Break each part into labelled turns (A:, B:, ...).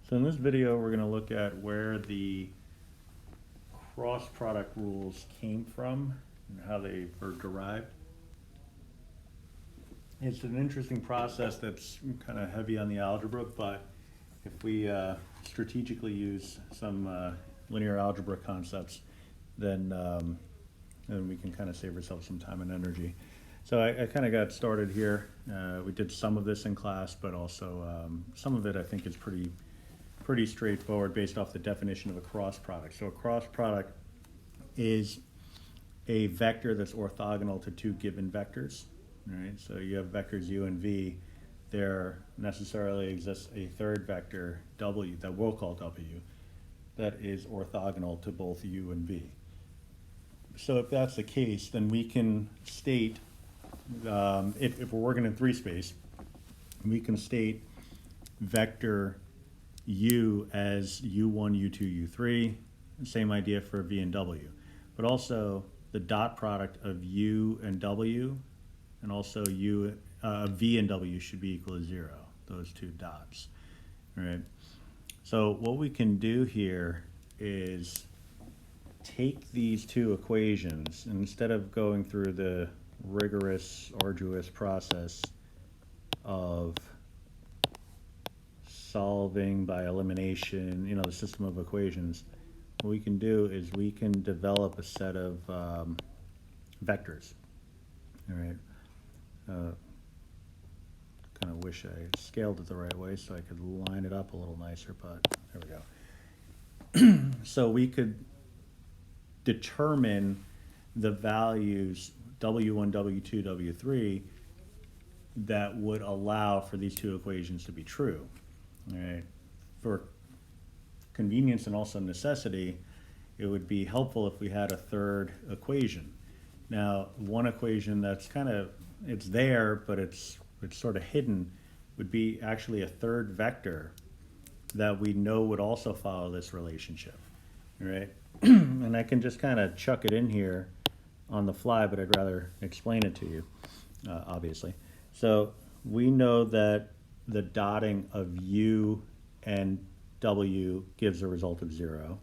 A: So in this video, we're going to look at where the cross product rules came from and how they were derived. It's an interesting process that's kind of heavy on the algebra, but if we strategically use some linear algebra concepts, then we can kind of save ourselves some time and energy. So I kind of got started here. We did some of this in class, but also some of it I think is pretty straightforward based off the definition of a cross product. So a cross product is a vector that's orthogonal to two given vectors. Right? So you have vectors u and v. There necessarily exists a third vector w that we'll call w that is orthogonal to both u and v. So if that's the case, then we can state, if we're working in three space, we can state vector u as u1, u2, u3. Same idea for v and w. But also the dot product of u and w, and also v and w should be equal to 0, those two dots. All right. So what we can do here is take these two equations, and instead of going through the rigorous, arduous process of solving by elimination, the system of equations, what we can do is we can develop a set of vectors. All right. Kind of wish I scaled it the right way so I could line it up a little nicer, but there we go. So we could determine the values w1, w2, w3 that would allow for these two equations to be true. All right. For convenience and also necessity, it would be helpful if we had a third equation. Now, one equation that's it's there, but it's sort of hidden, would be actually a third vector that we know would also follow this relationship. All right. And I can just kind of chuck it in here on the fly, but I'd rather explain it to you, obviously. So we know that the dotting of u and w gives a result of 0.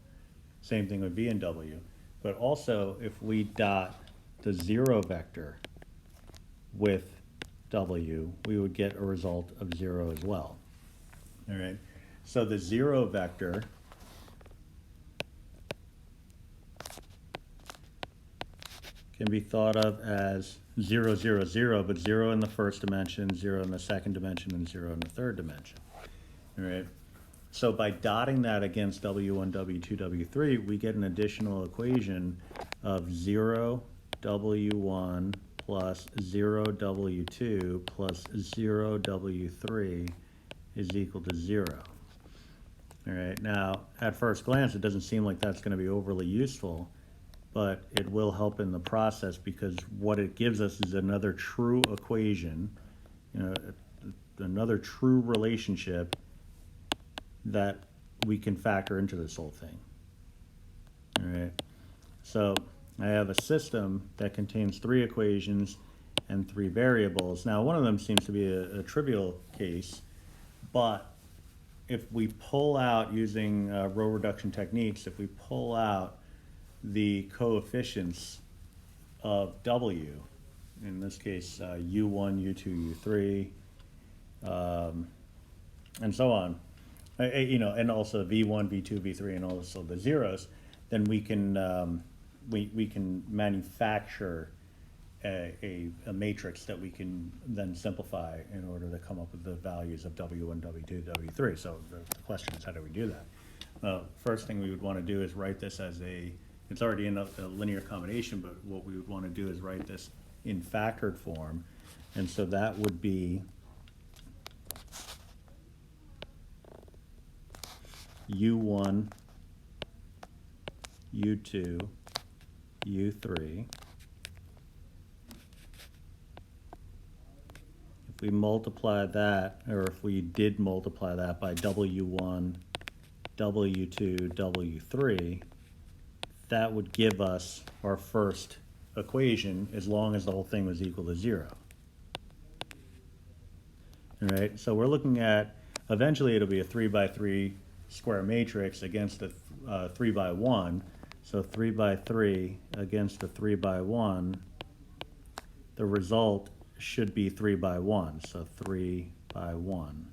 A: Same thing with v and w. But also, if we dot the 0 vector with w, we would get a result of 0 as well. All right. So the 0 vector can be thought of as 0, 0, 0, but 0 in the first dimension, 0 in the second dimension, and 0 in the third dimension. All right. So by dotting that against w1, w2, w3, we get an additional equation of 0, w1 plus 0, w2 plus 0, w3 is equal to 0. All right. Now, at first glance, it doesn't seem like that's going to be overly useful, but it will help in the process because what it gives us is another true equation, another true relationship that we can factor into this whole thing. All right. So I have a system that contains 3 equations and 3 variables. Now, one of them seems to be a trivial case, but if we pull out, using row reduction techniques, if we pull out the coefficients of w, in this case u1, u2, u3, and so on, and also v1, v2, v3, and also the zeros, then we can we can manufacture a matrix that we can then simplify in order to come up with the values of w1, w2, w3. So the question is, how do we do that? First thing we would want to do is write this as it's already in a linear combination, but what we would want to do is write this in factored form. And so that would be u1, u2, u3. If we multiply that, or if we did multiply that by w1, w2, w3, that would give us our first equation as long as the whole thing was equal to 0. All right, so we're looking at, eventually it'll be a 3 by 3 square matrix against a 3 by 1, so 3 by 3 against a 3 by 1, the result should be 3 by 1, so 3 by 1.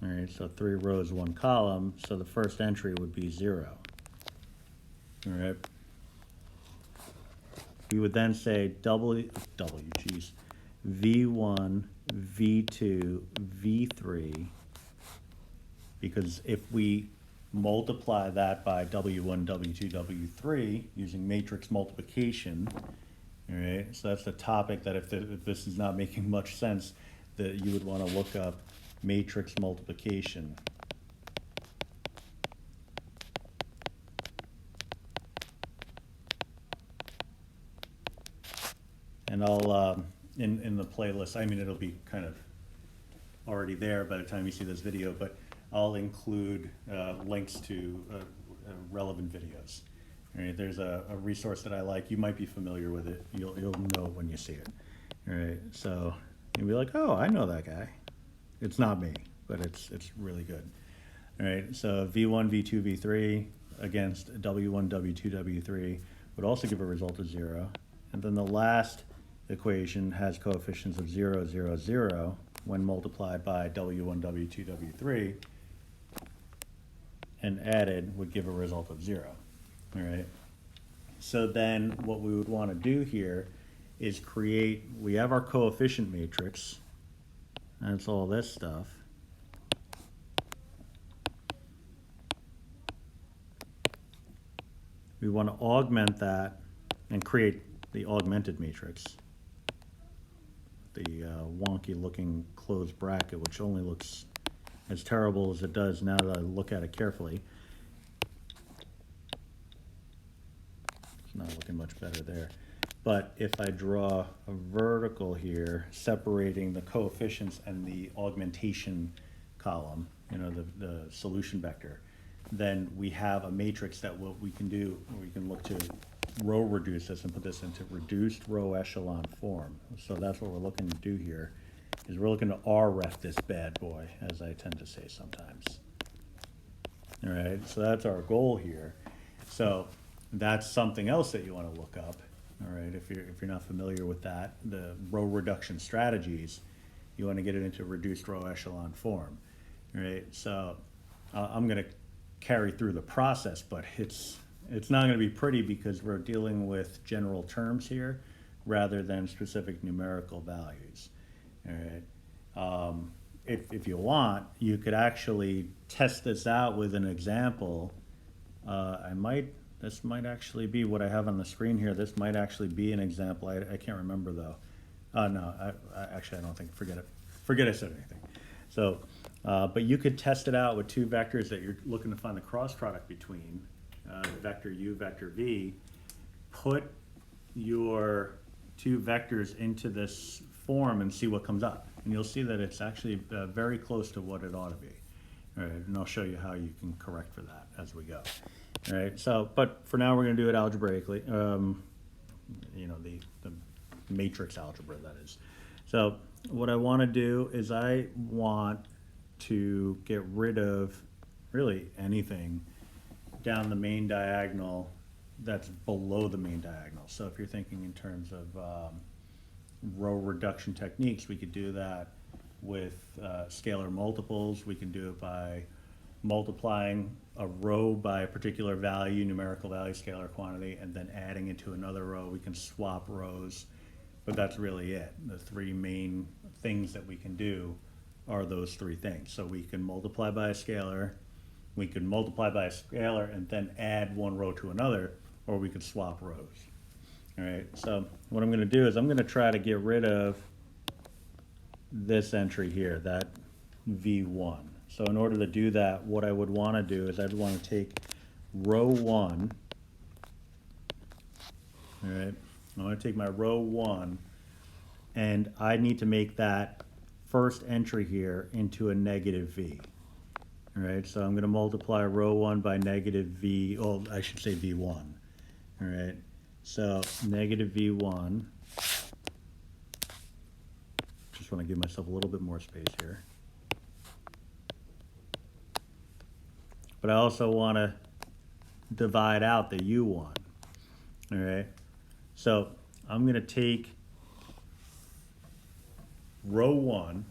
A: All right, so 3 rows, 1 column, so the first entry would be 0. All right. We would then say V1, V2, V3, because if we multiply that by W1, W2, W3 using matrix multiplication, all right, so that's the topic that if this is not making much sense, that you would want to look up matrix multiplication. And I'll, in the playlist, I mean, it'll be kind of already there by the time you see this video, but I'll include links to relevant videos. All right, there's a resource that I like. You might be familiar with it. You'll know when you see it. All right, so you'll be like, oh, I know that guy. It's not me, but it's really good. All right, so V1, V2, V3 against W1, W2, W3 would also give a result of 0. And then the last equation has coefficients of 0, 0, 0 when multiplied by W1, W2, W3 and added would give a result of 0. All right. So then what we would want to do here is we have our coefficient matrix. That's all this stuff. We want to augment that and create the augmented matrix. The wonky looking closed bracket, which only looks as terrible as it does now that I look at it carefully. It's not looking much better there. But if I draw a vertical here, separating the coefficients and the augmentation column, you know, the solution vector, then we have a matrix that what we can do, we can look to row reduce this and put this into reduced row echelon form. So that's what we're looking to do here, is we're looking to R-ref this bad boy, as I tend to say sometimes. All right, so that's our goal here. So that's something else that you want to look up. All right, if you're not familiar with that, the row reduction strategies, you want to get it into reduced row echelon form. All right, so I'm going to carry through the process, but it's not going to be pretty because we're dealing with general terms here rather than specific numerical values. All right. If you want, you could actually test this out with an example. This might actually be what I have on the screen here. This might actually be an example. I can't remember though. No, actually I don't think, forget it. Forget I said anything. So, but you could test it out with two vectors that you're looking to find the cross product between, vector u, vector v. Put your two vectors into this form and see what comes up. And you'll see that it's actually very close to what it ought to be. All right, and I'll show you how you can correct for that as we go. All right, so, but for now we're going to do it algebraically, you know, the matrix algebra, that is. So what I want to do is I want to get rid of really anything down the main diagonal that's below the main diagonal. So if you're thinking in terms of row reduction techniques, we could do that with scalar multiples. We can do it by multiplying a row by a particular value, numerical value, scalar quantity, and then adding it to another row. We can swap rows, but that's really it. The three main things that we can do are those three things. So we can multiply by a scalar, we can multiply by a scalar and then add one row to another, or we could swap rows. All right, so what I'm going to do is I'm going to try to get rid of this entry here, that V1. So in order to do that, what I would want to do is I'd want to take row 1, all right, I want to take my row 1, and I need to make that first entry here into a negative V. All right, so I'm going to multiply row 1 by negative V, oh, I should say V1. All right, so negative V1, just want to give myself a little bit more space here. but I also want to divide out the U1. All right, so I'm going to take row 1,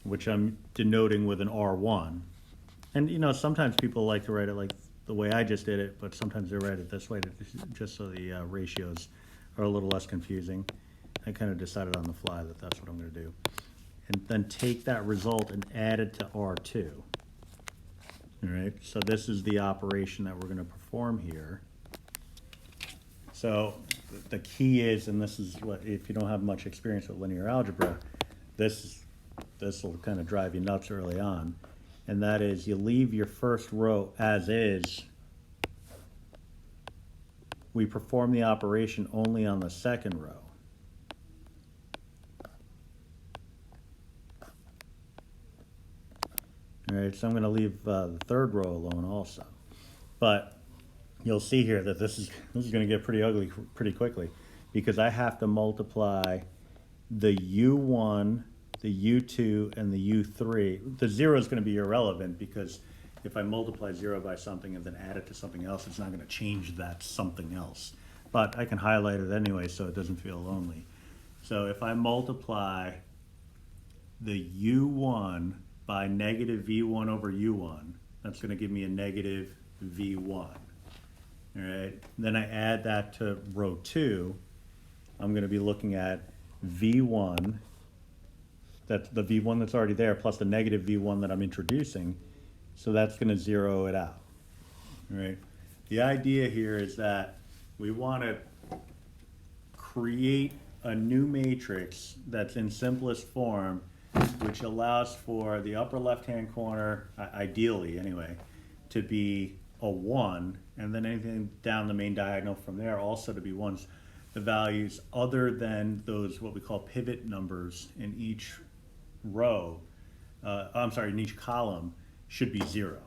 A: which I'm denoting with an R1. And you know, sometimes people like to write it like the way I just did it, but sometimes they write it this way just so the ratios are a little less confusing. I kind of decided on the fly that that's what I'm going to do. And then take that result and add it to R2. All right, so this is the operation that we're going to perform here. So the key is, and this is what, if you don't have much experience with linear algebra, this will kind of drive you nuts early on. And that is, you leave your first row as is. We perform the operation only on the second row. All right, so I'm going to leave the third row alone also. But you'll see here that this is going to get pretty ugly pretty quickly, because I have to multiply the U1, the U2, and the U3. The 0 is going to be irrelevant, because if I multiply 0 by something and then add it to something else, it's not going to change that something else. But I can highlight it anyway so it doesn't feel lonely. So if I multiply the U1 by negative V1 over U1, that's going to give me a negative V1. All right. Then I add that to row 2. I'm going to be looking at V1, that's the V1 that's already there, plus the negative V1 that I'm introducing. So that's going to zero it out. All right. The idea here is that we want to create a new matrix that's in simplest form, which allows for the upper left-hand corner, ideally anyway, to be a 1, and then anything down the main diagonal from there also to be 1s. The values other than those what we call pivot numbers in each row, in each column, should be 0.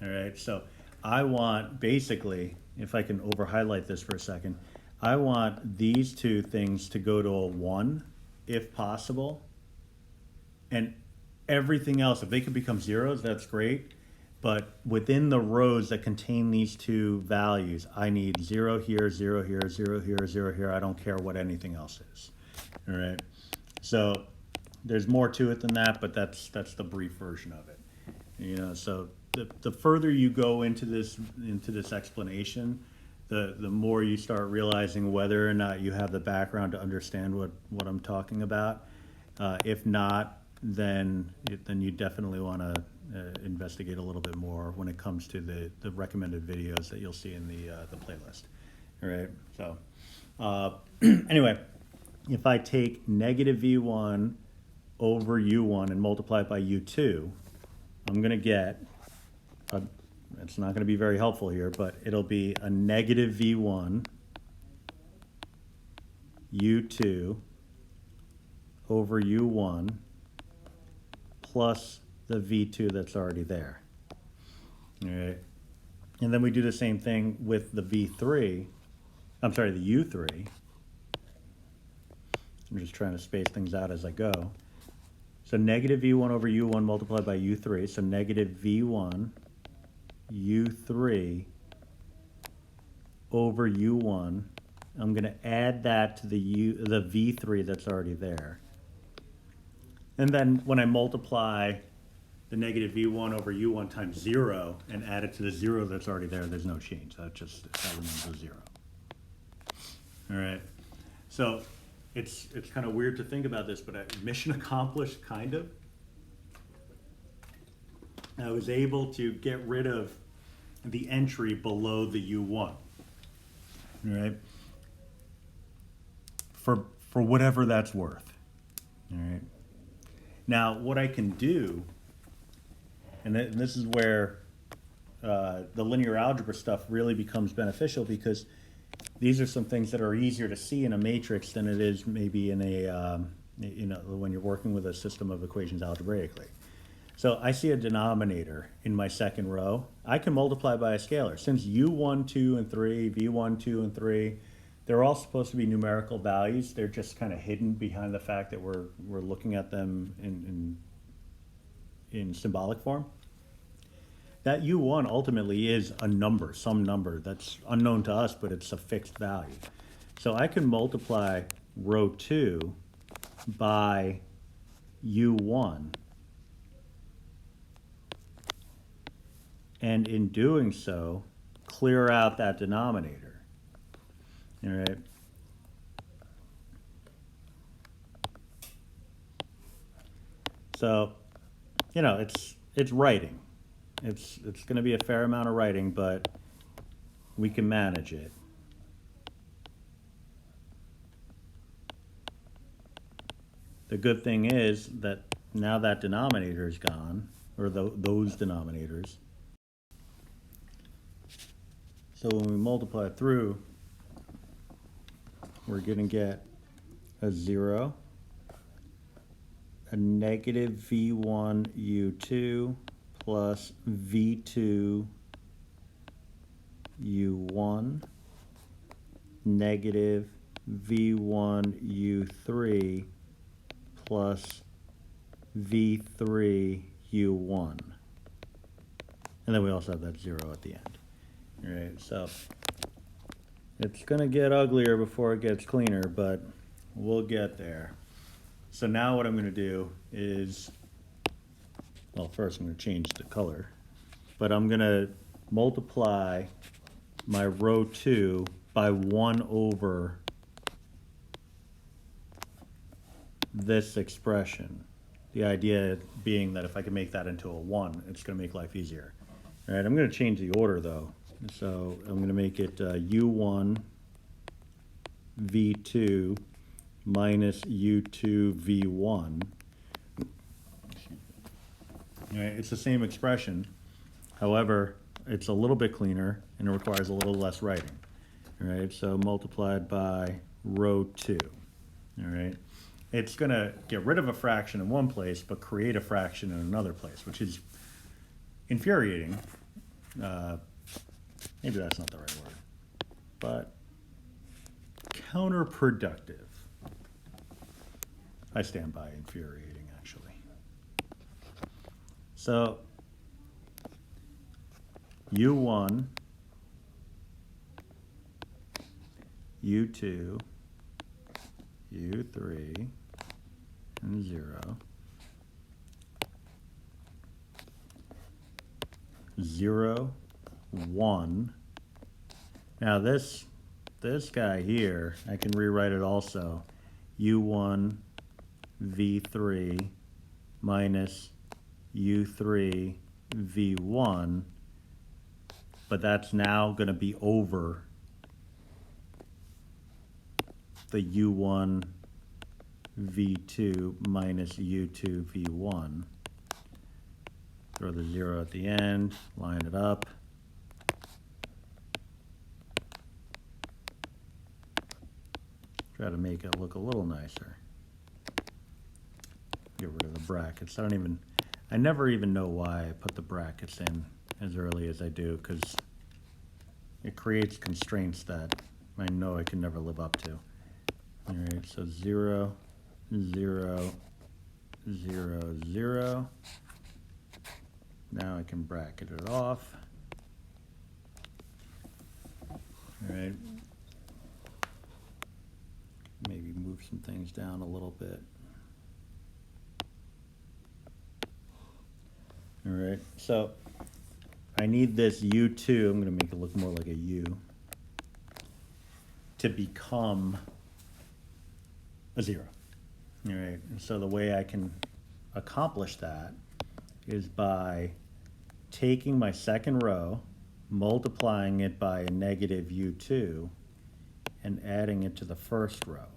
A: All right, so I want, basically, if I can over-highlight this for a second, I want these two things to go to a 1, if possible. And everything else, if they could become zeros, that's great. But within the rows that contain these two values, I need 0 here, 0 here, 0 here, 0 here. I don't care what anything else is. All right. So there's more to it than that, but that's the brief version of it. You know, so the further you go into this explanation, the more you start realizing whether or not you have the background to understand what I'm talking about. If not, then you definitely want to investigate a little bit more when it comes to the recommended videos that you'll see in the playlist. All right. So anyway, if I take negative V1 over U1 and multiply it by U2, I'm going to get it's not going to be very helpful here, but it'll be a negative V1 U2 over U1 plus the V2 that's already there. All right. And then we do the same thing with the V3. I'm sorry, the U3. I'm just trying to space things out as I go. So negative V1 over U1 multiplied by U3. So negative V1 U3 over U1. I'm going to add that to the V3 that's already there. And then when I multiply the negative V1 over U1 times 0 and add it to the 0 that's already there, there's no change. That remains a 0. All right. So it's kind of weird to think about this, but mission accomplished, kind of. I was able to get rid of the entry below the U1. All right. For whatever that's worth. All right. Now, what I can do, and this is where the linear algebra stuff really becomes beneficial, because these are some things that are easier to see in a matrix than it is maybe in a, when you're working with a system of equations algebraically. So I see a denominator in my second row. I can multiply by a scalar. Since U1, 2, and 3, V1, 2, and 3, they're all supposed to be numerical values. They're just kind of hidden behind the fact that we're looking at them in symbolic form. that U1 ultimately is a number, some number that's unknown to us, but it's a fixed value. So I can multiply row 2 by U1, and in doing so, clear out that denominator. All right. So, you know, it's writing. It's going to be a fair amount of writing, but we can manage it. The good thing is that now that denominator is gone, or those denominators. So when we multiply through, we're going to get a 0, a negative V1 U2 plus V2 U1 negative V1 U3 plus V3 U1. And then we also have that 0 at the end. All right, so it's going to get uglier before it gets cleaner, but we'll get there. So now what I'm going to do is, well, first I'm going to change the color, but I'm going to multiply my row 2 by 1 over this expression. The idea being that if I can make that into a 1, it's going to make life easier. All right, I'm going to change the order though. So I'm going to make it U1 V2 minus U2 V1. All right, it's the same expression. However, it's a little bit cleaner and it requires a little less writing. All right, so multiplied by row 2. All right, it's going to get rid of a fraction in one place but create a fraction in another place, which is infuriating. Maybe that's not the right word, but counterproductive. I stand by infuriating, actually. So U1, U2, U3, and 0. 0, 1. Now this guy here, I can rewrite it also. U1 V3 minus U3 V1, but that's now going to be over the U1 V2 minus U2 V1. Throw the 0 at the end, line it up. Try to make it look a little nicer. Get rid of the brackets. I never even know why I put the brackets in as early as I do, because it creates constraints that I know I can never live up to. All right, so 0, 0, 0, 0. Now I can bracket it off. All right. Maybe move some things down a little bit. All right, so I need this U2, I'm going to make it look more like a U, to become a 0. All right, and so the way I can accomplish that is by taking my second row, multiplying it by a negative U2, and adding it to the first row.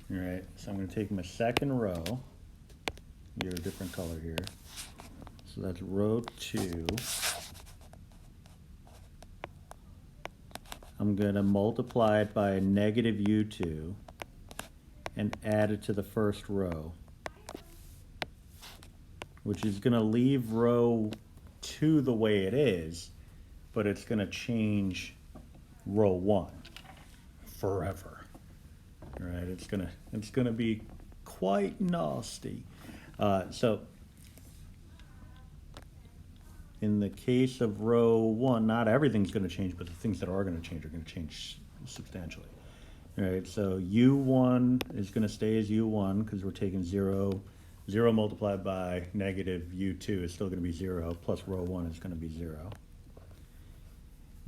A: All right, so I'm going to take my second row, get a different color here. So that's row 2. I'm going to multiply it by a negative U2 and add it to the first row, which is going to leave row 2 the way it is, but it's going to change row 1 forever. All right, it's gonna be quite nasty. So in the case of row 1, not everything's going to change, but the things that are going to change substantially. All right, so U1 is going to stay as U1 because we're taking 0. 0 multiplied by negative U2 is still going to be 0, plus row 1 is going to be 0.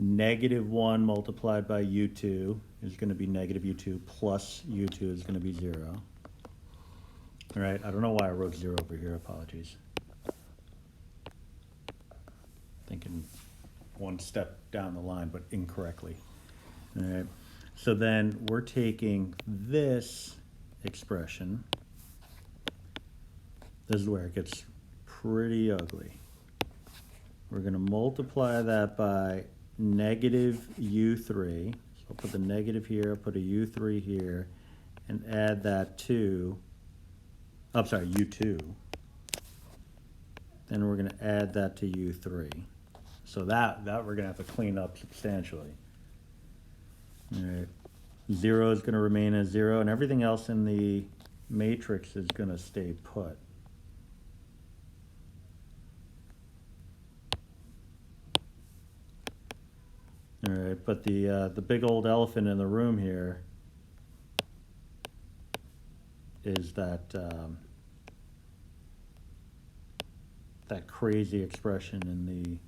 A: Negative 1 multiplied by U2 is going to be negative U2, plus U2 is going to be 0. All right, I don't know why I wrote 0 over here, apologies. Thinking one step down the line, but incorrectly. All right, so then we're taking this expression. This is where it gets pretty ugly. We're going to multiply that by negative U3. So I'll put the negative here, I'll put a U3 here, and add that to, I'm sorry, U2. Then we're going to add that to U3. So that we're going to have to clean up substantially. All right. 0 is going to remain as 0, and everything else in the matrix is going to stay put. All right, but the big old elephant in the room here is that that crazy expression in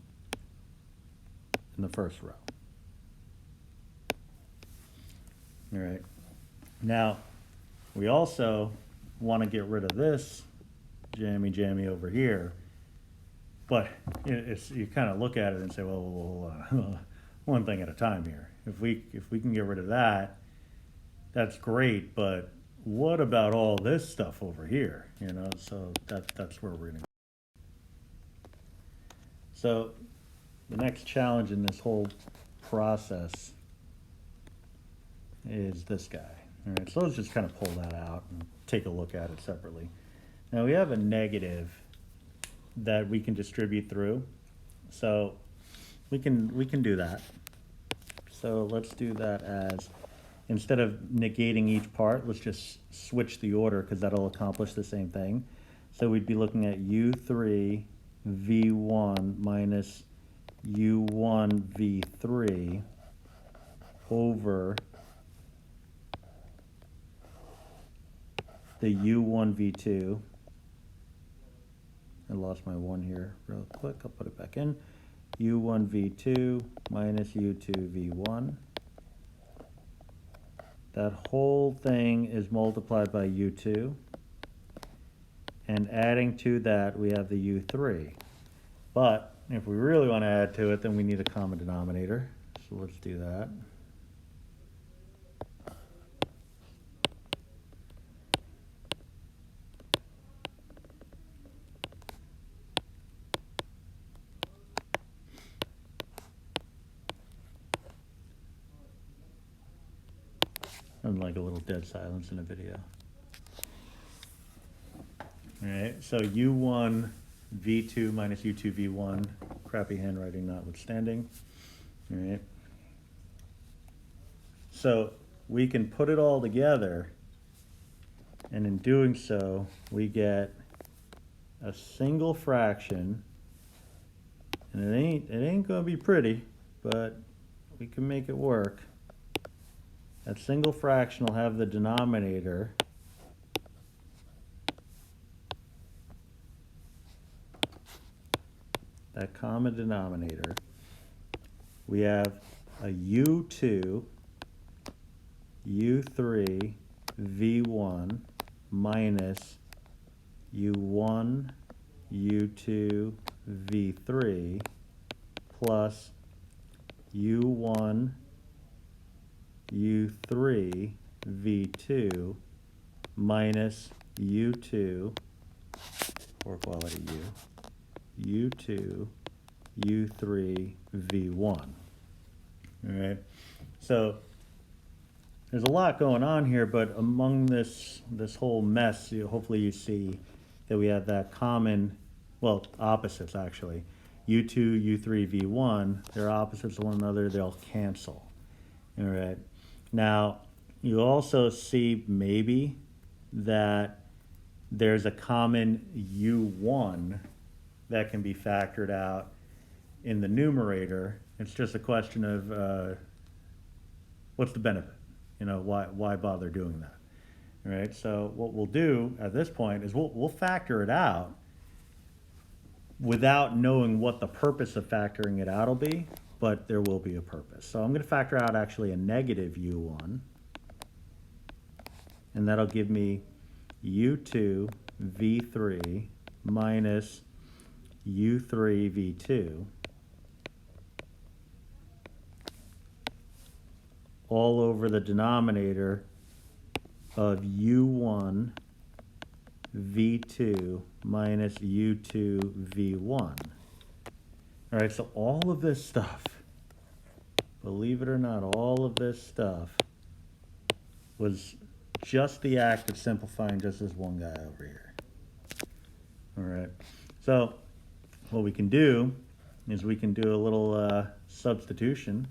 A: the first row. All right. Now, we also want to get rid of this jammy over here, but you kind of look at it and say, well, hold on. One thing at a time here. If we can get rid of that, that's great, but what about all this stuff over here? You know, so that's where we're gonna go. So the next challenge in this whole process is this guy. All right, so let's just kind of pull that out and take a look at it separately. Now we have a negative that we can distribute through, so we can do that. So let's do that as, instead of negating each part, let's just switch the order because that'll accomplish the same thing. So we'd be looking at U3 V1 minus U1 V3 over the U1 V2. I lost my 1 here real quick. I'll put it back in. U1 V2 minus U2 V1. That whole thing is multiplied by U2. And adding to that, we have the U3. But if we really want to add to it, then we need a common denominator. So let's do that. I'm like a little dead silence in a video. All right, so U1 V2 minus U2 V1, crappy handwriting notwithstanding. All right. So we can put it all together, and in doing so, we get a single fraction, and it ain't gonna be pretty, but we can make it work. That single fraction will have the denominator that common denominator. We have a U2, U3, V1 minus U1, U2, V3 plus U1, U3, V2 minus U2, poor quality U, U2, U3, V1. All right, so there's a lot going on here, but among this whole mess, hopefully you see that we have that common, well, opposites actually. U2, U3, V1, they're opposites of one another, they'll cancel. All right. Now, you also see maybe that there's a common U1 that can be factored out in the numerator, it's just a question of what's the benefit? You know, why bother doing that? All right, so what we'll do at this point is we'll factor it out without knowing what the purpose of factoring it out will be, but there will be a purpose. So I'm going to factor out actually a negative u1, and that'll give me u2 v3 minus u3 v2 all over the denominator of u1 v2 minus u2 v1. All right, so all of this stuff, believe it or not, all of this stuff was just the act of simplifying just this one guy over here. All right, so what we can do is we can do a little substitution,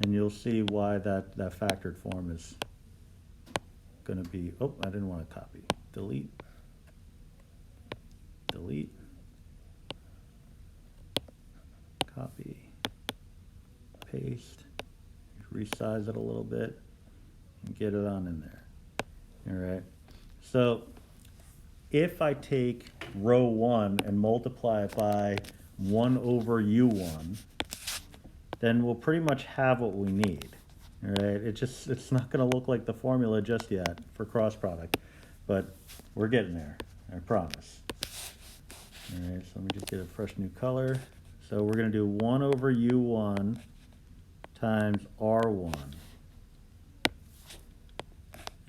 A: and you'll see why that factored form is going to be, oh, I didn't want to copy. Delete. Delete. Copy. Paste. Resize it a little bit and get it on in there. All right. So if I take row 1 and multiply it by 1 over u1, then we'll pretty much have what we need. All right, it's not going to look like the formula just yet for cross product, but we're getting there, I promise. All right, so let me just get a fresh new color. So we're going to do 1 over u1 times r1.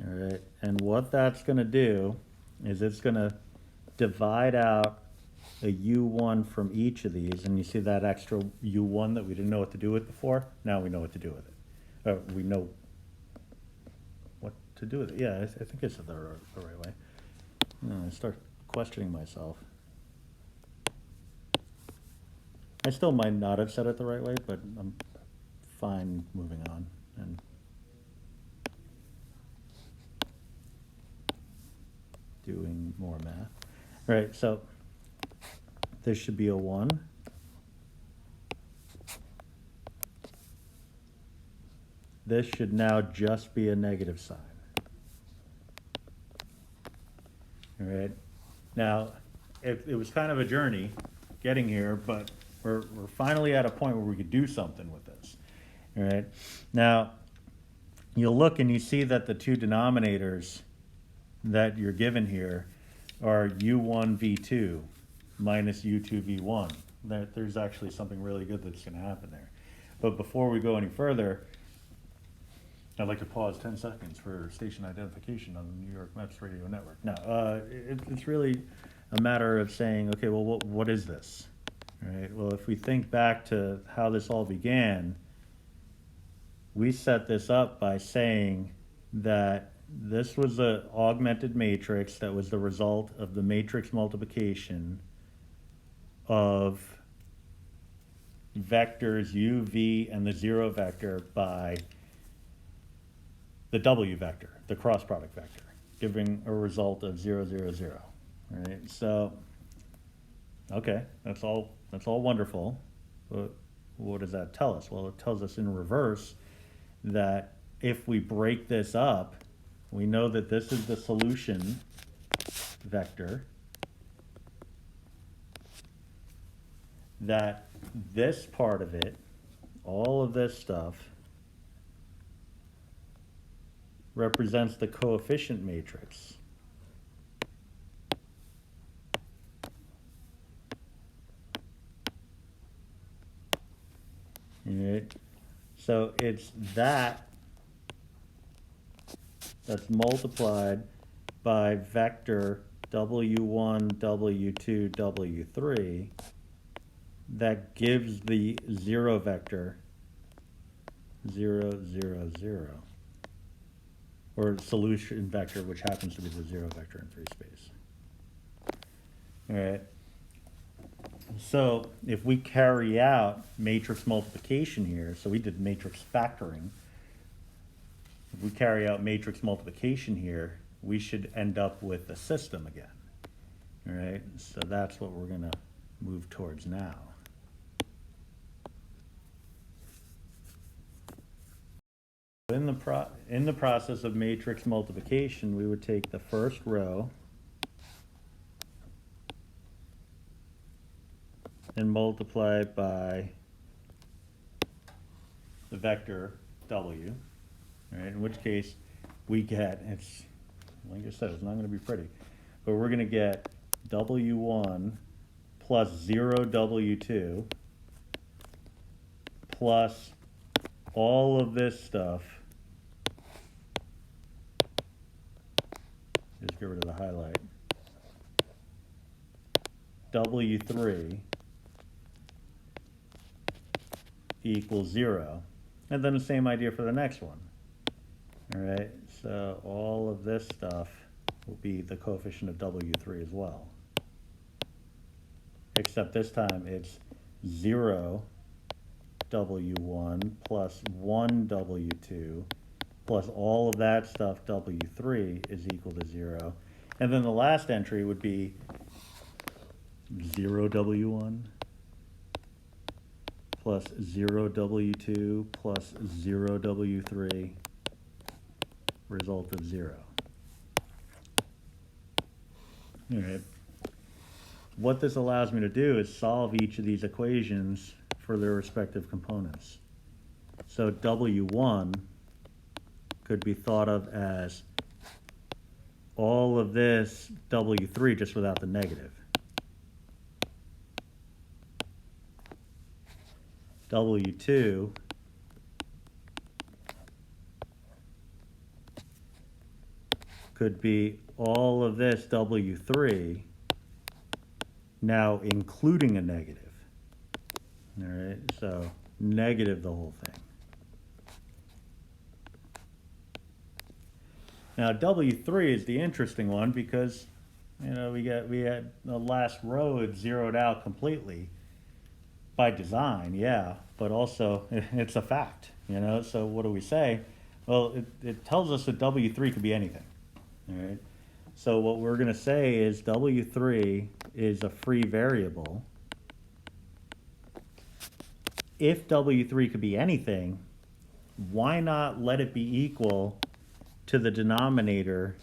A: All right, and what that's going to do is it's going to divide out a u1 from each of these, and you see that extra u1 that we didn't know what to do with before? Now we know what to do with it. We know what to do with it. Yeah, I think I said that the right way. I start questioning myself. I still might not have said it the right way, but I'm fine moving on. And doing more math. All right, so this should be a 1. This should now just be a negative sign. All right. Now, it was kind of a journey getting here, but we're finally at a point where we could do something with this. All right. Now, you'll look and you see that the two denominators that you're given here are u1 v2 minus u2 v1. There's actually something really good that's going to happen there. But before we go any further, I'd like to pause 10 seconds for station identification on the New York Mets radio network. Now, it's really a matter of saying, okay, well, what is this? All right. Well, if we think back to how this all began, we set this up by saying that this was an augmented matrix that was the result of the matrix multiplication of vectors u, v, and the 0 vector by the w vector, the cross product vector, giving a result of 0, 0, 0. All right, so, okay, that's all wonderful. But what does that tell us? Well, it tells us in reverse that if we break this up, we know that this is the solution vector, that this part of it, all of this stuff, represents the coefficient matrix. All right. So it's that's multiplied by vector w1, w2, w3 that gives the 0 vector 0, 0, 0. Or solution vector, which happens to be the 0 vector in free space. All right. So if we carry out matrix multiplication here, so we did matrix factoring. If we carry out matrix multiplication here, we should end up with a system again. All right. So that's what we're going to move towards now. In the process of matrix multiplication, we would take the first row and multiply it by the vector W, right? In which case we get, it's, like I said, it's not going to be pretty, but we're going to get W1 plus 0 W2 plus all of this stuff. Just get rid of the highlight. W3 equals 0. And then the same idea for the next one. All right, so all of this stuff will be the coefficient of W3 as well. Except this time it's 0 W1 plus 1 W2 plus all of that stuff W3 is equal to 0. And then the last entry would be 0 W1 plus 0 W2 plus 0 W3, result of 0. All right. What this allows me to do is solve each of these equations for their respective components. So W1 could be thought of as all of this W3 just without the negative. W2 could be all of this W3 now including a negative. All right, so negative the whole thing. Now W3 is the interesting one because, you know, we had the last row it's zeroed out completely by design, yeah, but also it's a fact, you know. So what do we say? Well, it tells us that W3 could be anything. All right. So what we're going to say is W3 is a free variable. If W3 could be anything, why not let it be equal to the denominator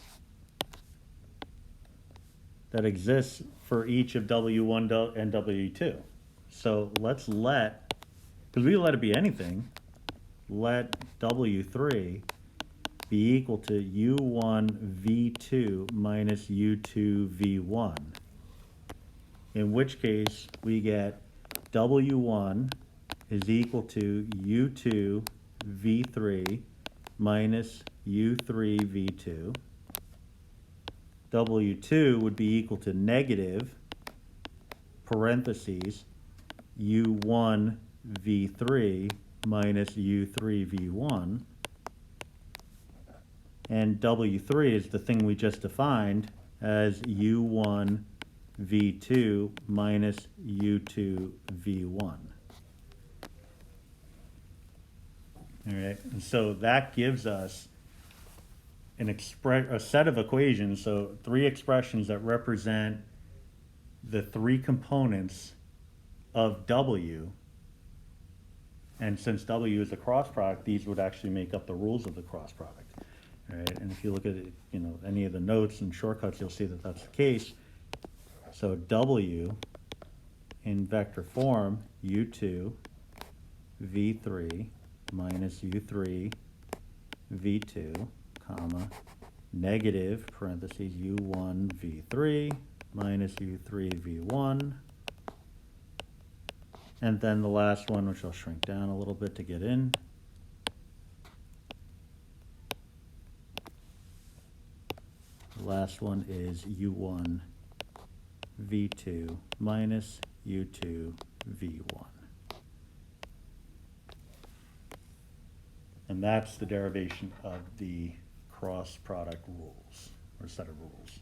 A: that exists for each of W1 and W2? So let's let, because we let it be anything, let W3 be equal to U1 V2 minus U2 V1. In which case we get W1 is equal to U2 V3 minus U3 V2. W2 would be equal to negative, parentheses, U1 V3 minus U3 V1. And W3 is the thing we just defined as U1 V2 minus U2 V1. All right, and so that gives us a set of equations, so three expressions that represent the three components of W. And since W is a cross product, these would actually make up the rules of the cross product. All right, and if you look at it, you know, any of the notes and shortcuts, you'll see that that's the case. So W in vector form, U2 V3 minus U3 V2, comma, negative, parentheses, U1 V3 minus U3 V1. And then the last one, which I'll shrink down a little bit to get in. The last one is U1 V2 minus U2 V1. And that's the derivation of the cross product rules, or set of rules.